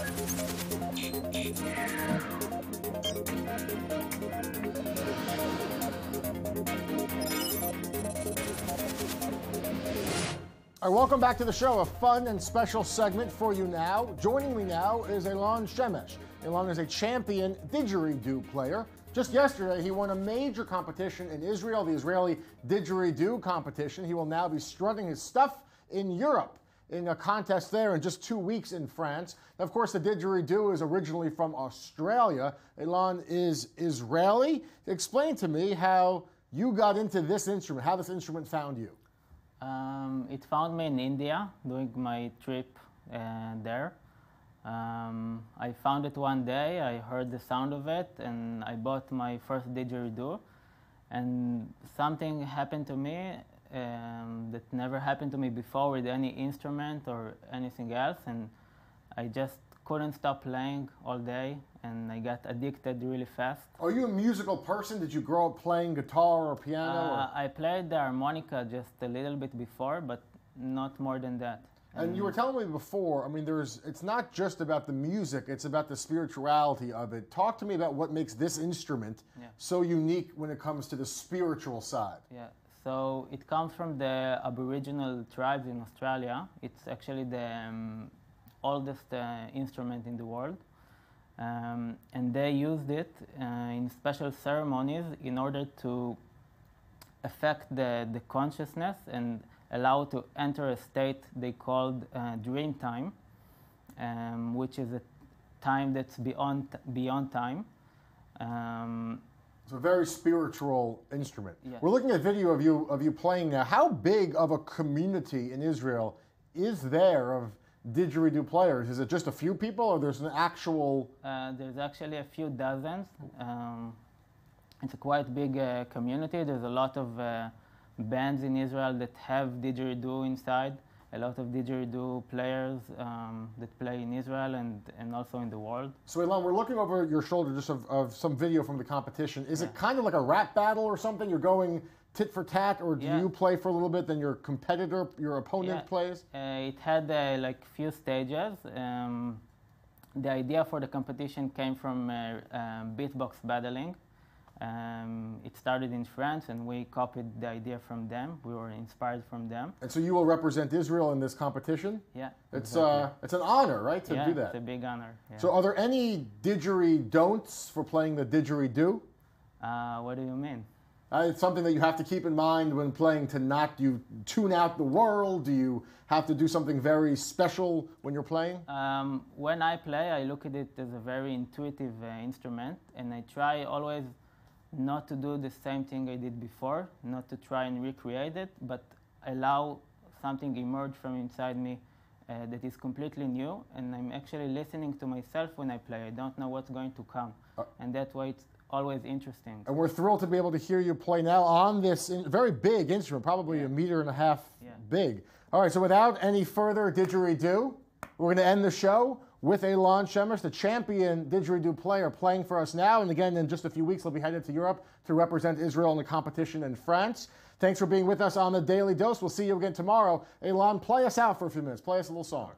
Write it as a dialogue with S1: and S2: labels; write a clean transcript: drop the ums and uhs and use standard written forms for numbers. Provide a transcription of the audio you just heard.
S1: All right, welcome back to the show. A fun and special segment for you now. Joining me now is Alon Shemesh. Alon is a champion didgeridoo player. Just yesterday, he won a major competition in Israel, the Israeli Didgeridoo competition. He will now be strutting his stuff in Europe in a contest there in just 2 weeks in France. Now, of course, the didgeridoo is originally from Australia. Alon is Israeli. Explain to me how you got into this instrument, how this instrument found you.
S2: It found me in India during my trip there. I found it one day, I heard the sound of it, and I bought my first didgeridoo. And something happened to me that never happened to me before with any instrument or anything else, and I just couldn't stop playing all day, and I got addicted really fast.
S1: Are you a musical person? Did you grow up playing guitar or piano?
S2: I played the harmonica just a little bit before, but not more than that.
S1: And you were telling me before, I mean, it's not just about the music, it's about the spirituality of it. Talk to me about what makes this instrument so unique when it comes to the spiritual side.
S2: Yeah, so it comes from the Aboriginal tribes in Australia. It's actually the oldest instrument in the world. And they used it in special ceremonies in order to affect the consciousness and allow to enter a state they called dream time, which is a time that's beyond time.
S1: It's a very spiritual instrument.
S2: Yeah.
S1: We're looking at video of you playing now. How big of a community in Israel is there of didgeridoo players? Is it just a few people, or there's an actual...
S2: There's actually a few dozens. It's a quite big community. There's a lot of bands in Israel that have didgeridoo inside. A lot of didgeridoo players that play in Israel and also in the world. So
S1: Alon, we're looking over your shoulder just of some video from the competition. Is it kind of like a rap battle or something? You're going tit for tat, or do you play for a little bit, then your competitor, your opponent plays?
S2: It had like few stages. The idea for the competition came from beatbox battling. It started in France, and we copied the idea from them. We were inspired from them.
S1: And so you will represent Israel in this competition?
S2: Yeah.
S1: It's an honor, right, to do that?
S2: It's a big honor. Yeah.
S1: So are there any didgeridon'ts for playing the didgeridoo?
S2: What do you mean?
S1: It's something that you have to keep in mind when playing do you tune out the world? Do you have to do something very special when you're playing?
S2: When I play, I look at it as a very intuitive instrument, and I try always not to do the same thing I did before, not to try and recreate it, but allow something emerge from inside me that is completely new, and I'm actually listening to myself when I play. I don't know what's going to come, and that way it's always interesting.
S1: And we're thrilled to be able to hear you play now on this very big instrument, probably 1.5 meters big. All right, so without any further didgeridoo, we're going to end the show with Alon Shemesh, the champion didgeridoo player, playing for us now. And again, in just a few weeks, he'll be headed to Europe to represent Israel in the competition in France. Thanks for being with us on the Daily Dose. We'll see you again tomorrow. Alon, play us out for a few minutes. Play us a little song.